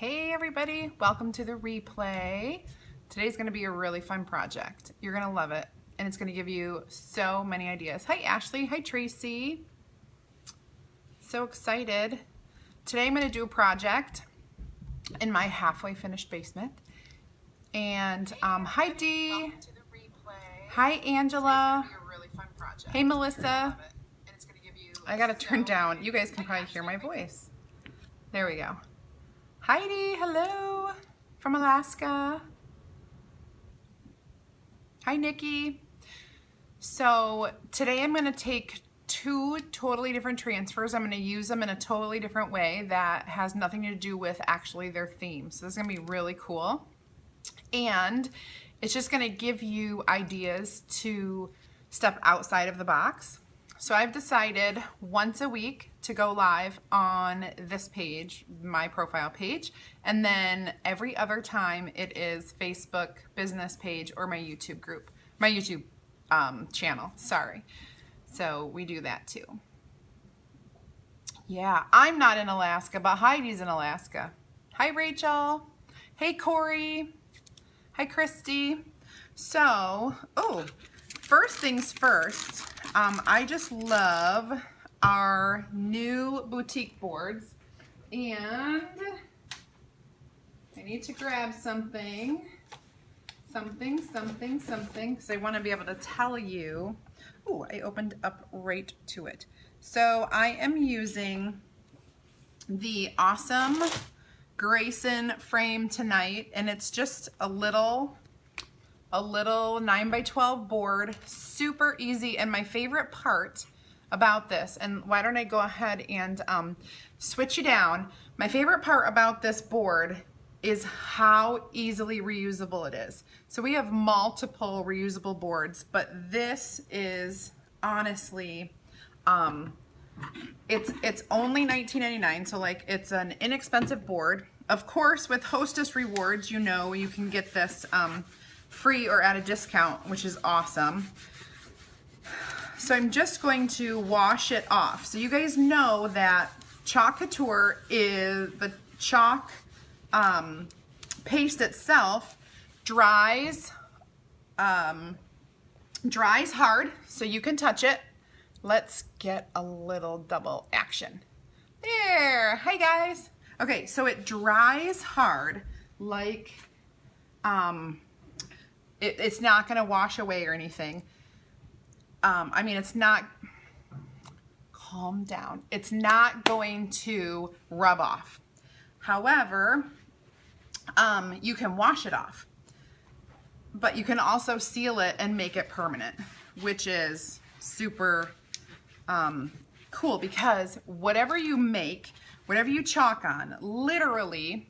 Hey everybody, welcome to the replay. Today's gonna be a really fun project. You're gonna love it, and it's gonna give you so many ideas. Hi Ashley, hi Tracy. So excited. Today I'm gonna do a project in my halfway finished basement. And hi Dee. Hi Angela. Hey Melissa. I gotta turn down. You guys can probably hear my voice. There we go. Heidi, hello from Alaska. Hi Nikki. So today I'm gonna take two totally different transfers. I'm gonna use them in a totally different way that has nothing to do with actually their theme. So this is gonna be really cool. And it's just gonna give you ideas to step outside of the box. So I've decided once a week to go live on this page, my profile page, and then every other time it is Facebook business page or my YouTube group, my YouTube channel, sorry. So we do that too. Yeah, I'm not in Alaska, but Heidi's in Alaska. Hi Rachel. Hey Corey. Hi Christy. So, first things first, I just love our new boutique boards, and I need to grab something, because I want to be able to tell you. Ooh, I opened up right to it. So I am using the awesome Grayson frame tonight, and it's just a little 9x12 board, super easy. And my favorite part about this, and why don't I go ahead and switch you down. My favorite part about this board is how easily reusable it is. So we have multiple reusable boards, but this is honestly, it's only $19.99, so like it's an inexpensive board. Of course, with Hostess rewards, you know you can get this free or at a discount, which is awesome. So I'm just going to wash it off. So you guys know that Chalk Couture is the chalk paste itself dries hard, so you can touch it. Let's get a little double action. There, hi guys. Okay, so it dries hard, like it's not gonna wash away or anything. I mean, it's not, calm down. It's not going to rub off. However, you can wash it off, but you can also seal it and make it permanent, which is super cool, because whatever you make, whatever you chalk on, literally,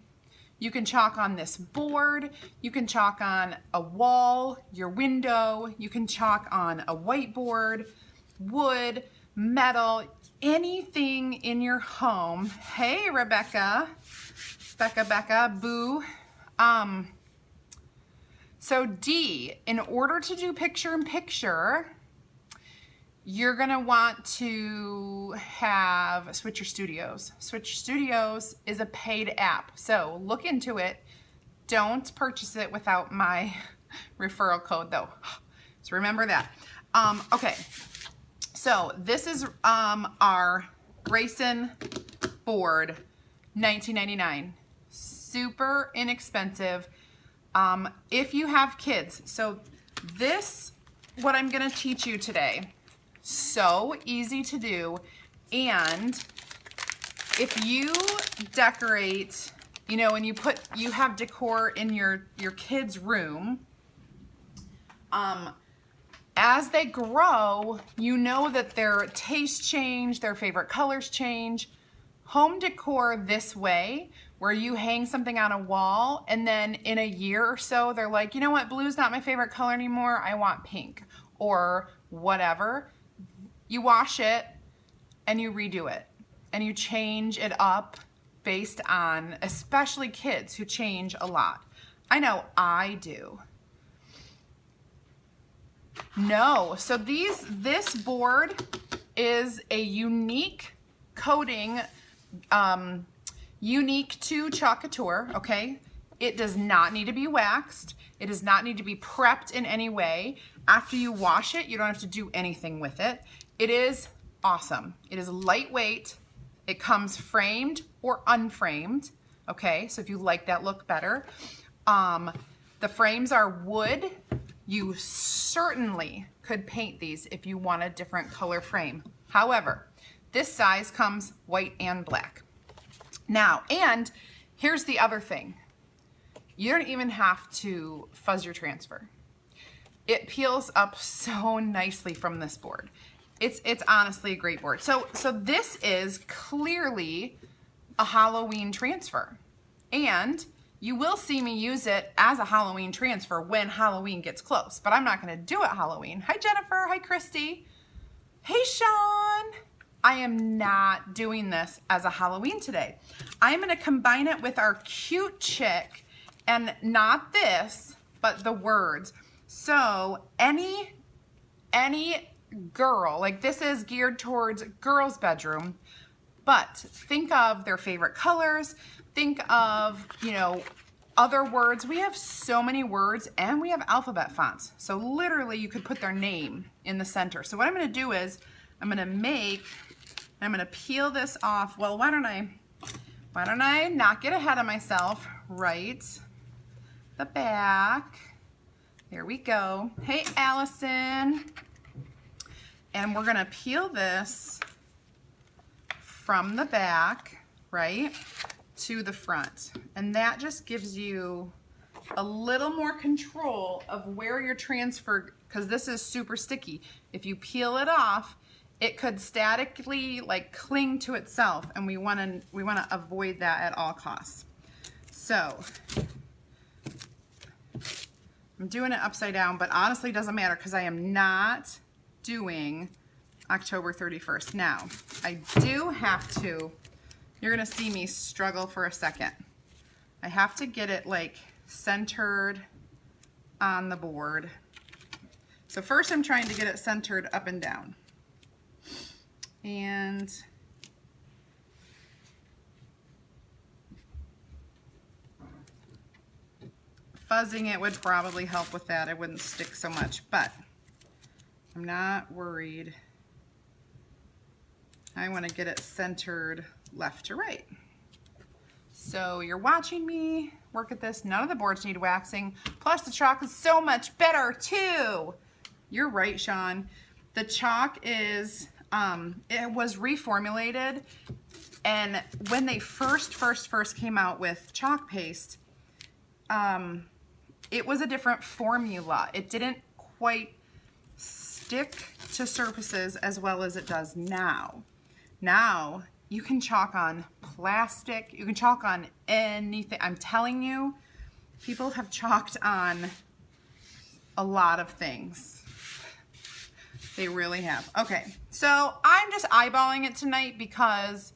you can chalk on this board, you can chalk on a wall, your window, you can chalk on a whiteboard, wood, metal, anything in your home. Hey, Rebecca, Becca, boo. So D, in order to do picture-in-picture, you're gonna want to have Switcher Studios. Switcher Studios is a paid app, so look into it. Don't purchase it without my referral code though. So remember that. Okay, so this is our Grayson board, $19.99. Super inexpensive. If you have kids, so this, what I'm gonna teach you today, so easy to do. And if you decorate, you know, and you have decor in your kids' room, as they grow, you know that their tastes change, their favorite colors change. Home decor this way, where you hang something on a wall, and then in a year or so, they're like, you know what, blue's not my favorite color anymore, I want pink, or whatever. You wash it, and you redo it, and you change it up based on, especially kids who change a lot. I know I do. No, so this board is a unique coating unique to Chalk Couture, okay? It does not need to be waxed. It does not need to be prepped in any way. After you wash it, you don't have to do anything with it. It is awesome. It is lightweight. It comes framed or unframed, okay? So if you like that look better. The frames are wood. You certainly could paint these if you want a different color frame. However, this size comes white and black. Now, and here's the other thing. You don't even have to fuzz your transfer. It peels up so nicely from this board. It's honestly a great board. So this is clearly a Halloween transfer. And you will see me use it as a Halloween transfer when Halloween gets close, but I'm not gonna do it Halloween. Hi Jennifer, hi Christy. Hey Sean. I am not doing this as a Halloween today. I'm gonna combine it with our cute chick, and not this, but the words. So any girl, like this is geared towards girls' bedroom, but think of their favorite colors, think of, you know, other words. We have so many words and we have alphabet fonts. So literally you could put their name in the center. So what I'm gonna do is I'm gonna peel this off. Well, why don't I not get ahead of myself, right? The back. There we go. Hey, Allison. And we're gonna peel this from the back, right, to the front. And that just gives you a little more control of where your transfer, because this is super sticky. If you peel it off, it could statically like cling to itself, and we wanna avoid that at all costs. So I'm doing it upside down, but honestly it doesn't matter because I am not doing October 31st. Now, I do have to, you're gonna see me struggle for a second. I have to get it like centered on the board. So first I'm trying to get it centered up and down. And fuzzing it would probably help with that. It wouldn't stick so much, but I'm not worried. I want to get it centered left to right. So you're watching me work at this. None of the boards need waxing. Plus the chalk is so much better too. You're right, Sean. The chalk is, it was reformulated, and when they first came out with chalk paste, it was a different formula. It didn't quite stick to surfaces as well as it does now. Now you can chalk on plastic, you can chalk on anything. I'm telling you, people have chalked on a lot of things. They really have. Okay, so I'm just eyeballing it tonight because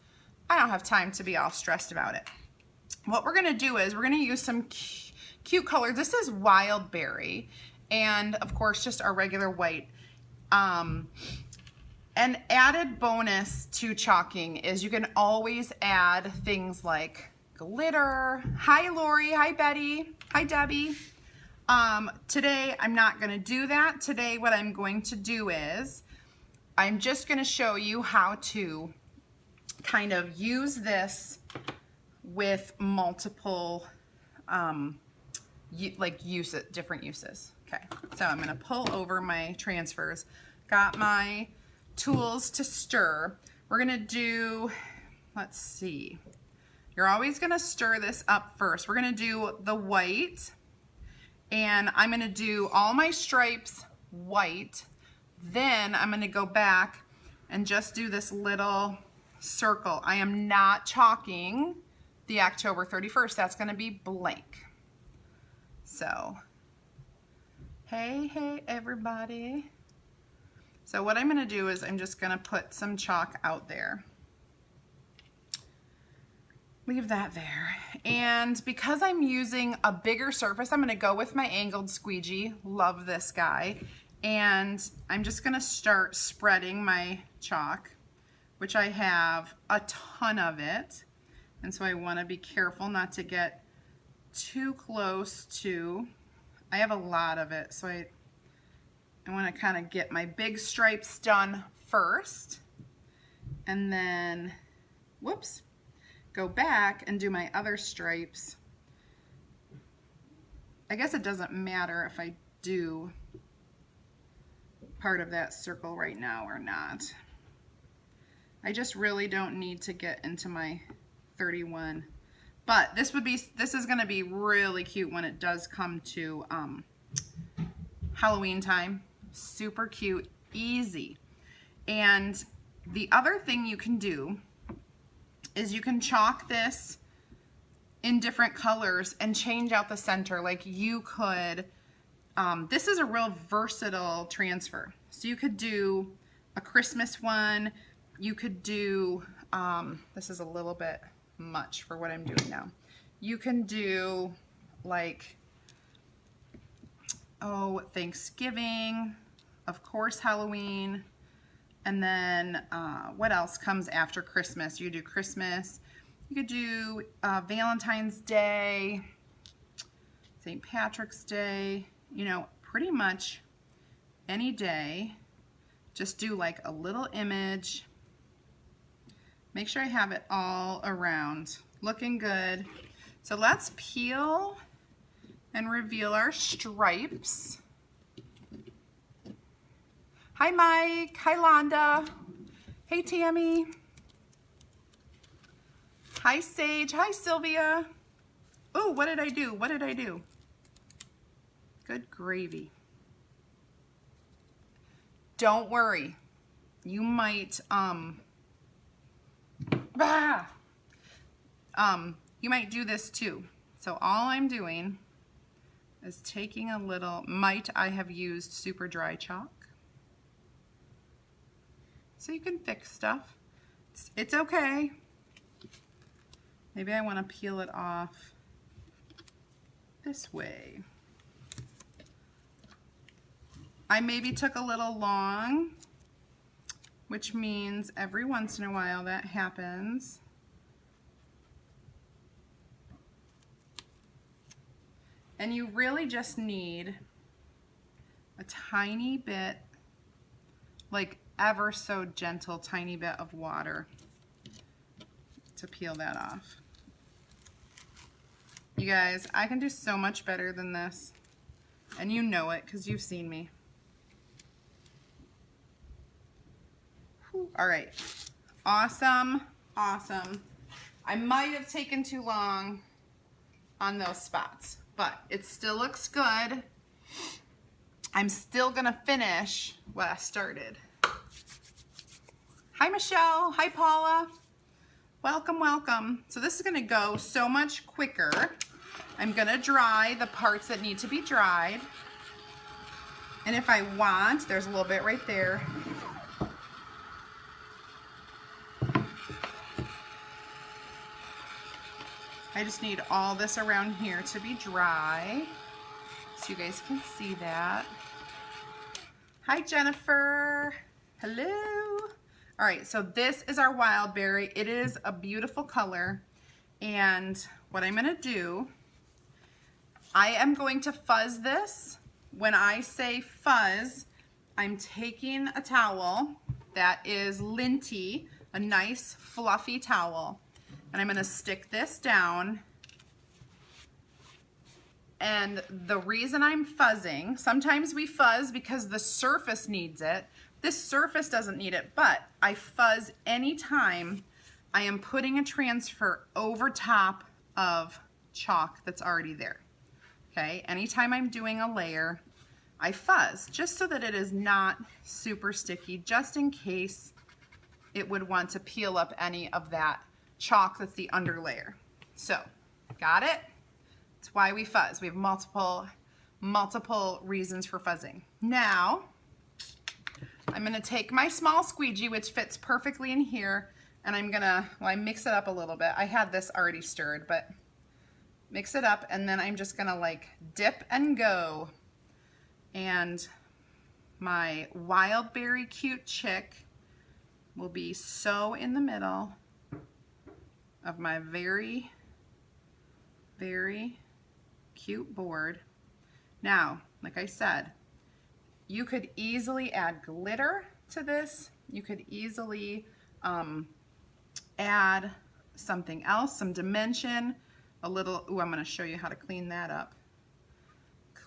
I don't have time to be all stressed about it. What we're gonna do is we're gonna use some cute colors. This is Wild Berry, and of course just our regular white. An added bonus to chalking is you can always add things like glitter. Hi Lori, hi Betty, hi Debbie. Today I'm not gonna do that. Today what I'm going to do is I'm just gonna show you how to kind of use this with multiple different uses. Okay, so I'm gonna pull over my transfers. Got my tools to stir. We're gonna do, let's see. You're always gonna stir this up first. We're gonna do the white, and I'm gonna do all my stripes white. Then I'm gonna go back and just do this little circle. I am not chalking the October 31st. That's gonna be blank. So, hey everybody. So what I'm gonna do is I'm just gonna put some chalk out there. Leave that there. And because I'm using a bigger surface, I'm gonna go with my angled squeegee. Love this guy. And I'm just gonna start spreading my chalk, which I have a ton of it. And so I want to be careful not to get too close to, I have a lot of it, so I want to kind of get my big stripes done first, and then, whoops, go back and do my other stripes. I guess it doesn't matter if I do part of that circle right now or not. I just really don't need to get into my 31. But this is going to be really cute when it does come to Halloween time. Super cute, easy. And the other thing you can do is you can chalk this in different colors and change out the center. Like you could, this is a real versatile transfer. So you could do a Christmas one. You could do, this is a little bit much for what I'm doing now. You can do like, oh, Thanksgiving, of course Halloween, and then what else comes after Christmas? You could do Christmas, you could do Valentine's Day, St. Patrick's Day, you know, pretty much any day. Just do like a little image. Make sure I have it all around. Looking good. So let's peel and reveal our stripes. Hi Mike, hi Londa, hey Tammy, hi Sage, hi Sylvia. Oh, what did I do? What did I do? Good gravy. Don't worry, you might, you might do this too. So all I'm doing is taking a little, I have used super dry chalk. So you can fix stuff. It's okay. Maybe I want to peel it off this way. I maybe took a little long, which means every once in a while that happens. And you really just need a tiny bit, like ever so gentle, tiny bit of water to peel that off. You guys, I can do so much better than this. And you know it because you've seen me. Whew. All right, awesome, awesome. I might have taken too long on those spots, but it still looks good. I'm still gonna finish what I started. Hi Michelle, hi Paula. Welcome, welcome. So this is gonna go so much quicker. I'm gonna dry the parts that need to be dried. And if I want, there's a little bit right there. I just need all this around here to be dry, so you guys can see that. Hi Jennifer, hello. All right, so this is our wild berry. It is a beautiful color, and what I'm gonna do, I am going to fuzz this. When I say fuzz, I'm taking a towel that is linty, a nice fluffy towel, and I'm gonna stick this down. And the reason I'm fuzzing, sometimes we fuzz because the surface needs it. This surface doesn't need it, but I fuzz anytime I am putting a transfer over top of chalk that's already there. Okay, anytime I'm doing a layer, I fuzz just so that it is not super sticky, just in case it would want to peel up any of that chalk that's the under layer. So, got it? That's why we fuzz. We have multiple reasons for fuzzing. Now, I'm gonna take my small squeegee, which fits perfectly in here, and I'm gonna, well, I mix it up a little bit. I had this already stirred, but mix it up, and then I'm just gonna like dip and go. And my wild berry cute chick will be so in the middle of my very, very cute board. Now, like I said, you could easily add glitter to this. You could easily add something else, some dimension, a little, ooh, I'm gonna show you how to clean that up.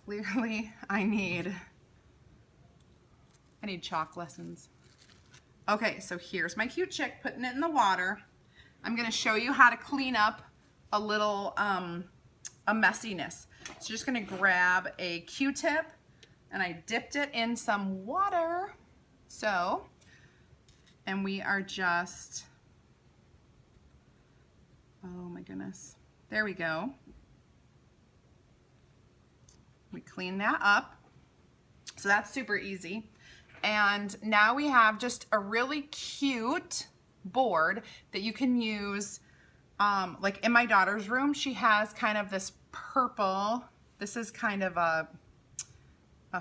Clearly, I need chalk lessons. Okay, so here's my cute chick putting it in the water. I'm gonna show you how to clean up a little, a messiness. So just gonna grab a Q-tip and I dipped it in some water. So, and we are just, oh my goodness. There we go. We clean that up. So that's super easy. And now we have just a really cute board that you can use. Like in my daughter's room, she has kind of this purple. This is kind of a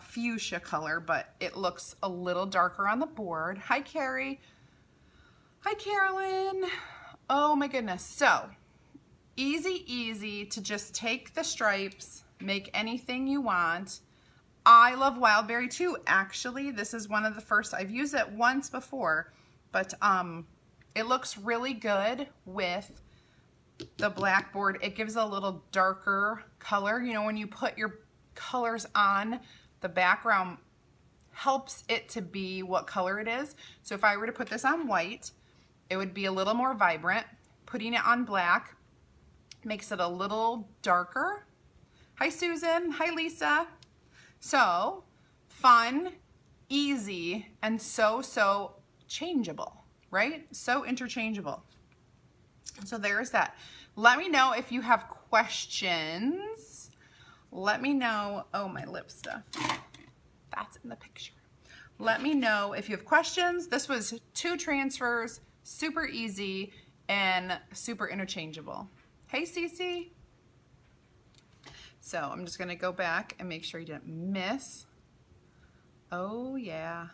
fuchsia color, but it looks a little darker on the board. Hi, Carrie. Hi, Carolyn. Oh my goodness. So easy to just take the stripes, make anything you want. I love Wildberry too. Actually, this is one of the first, I've used it once before, but it looks really good with the blackboard. It gives a little darker color. You know, when you put your colors on, the background helps it to be what color it is. So if I were to put this on white, it would be a little more vibrant. Putting it on black makes it a little darker. Hi, Susan. Hi, Lisa. So fun, easy, and so changeable, right? So interchangeable. So there's that. Let me know if you have questions. Let me know. Oh, my lip stuff. That's in the picture. Let me know if you have questions. This was 2 transfers, super easy and super interchangeable. Hey, Cece. So I'm just going to go back and make sure you didn't miss. Oh, yeah.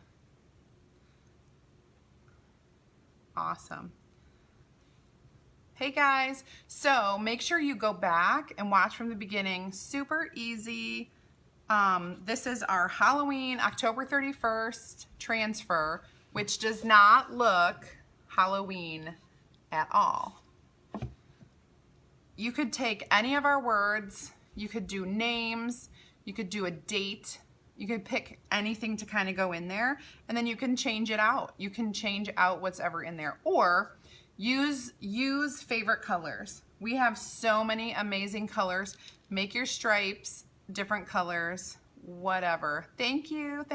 Awesome. Hey, guys. So make sure you go back and watch from the beginning. Super easy. This is our Halloween, October 31st transfer, which does not look Halloween at all. You could take any of our words. You could do names, you could do a date, you could pick anything to kind of go in there, and then you can change it out. You can change out what's ever in there, or use favorite colors. We have so many amazing colors. Make your stripes different colors, whatever. Thank you.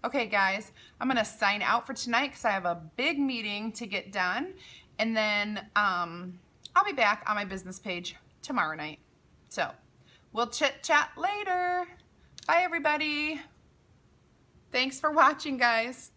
Okay, guys, I'm gonna sign out for tonight because I have a big meeting to get done, and then I'll be back on my business page tomorrow night. So we'll chit chat later. Bye, everybody. Thanks for watching, guys.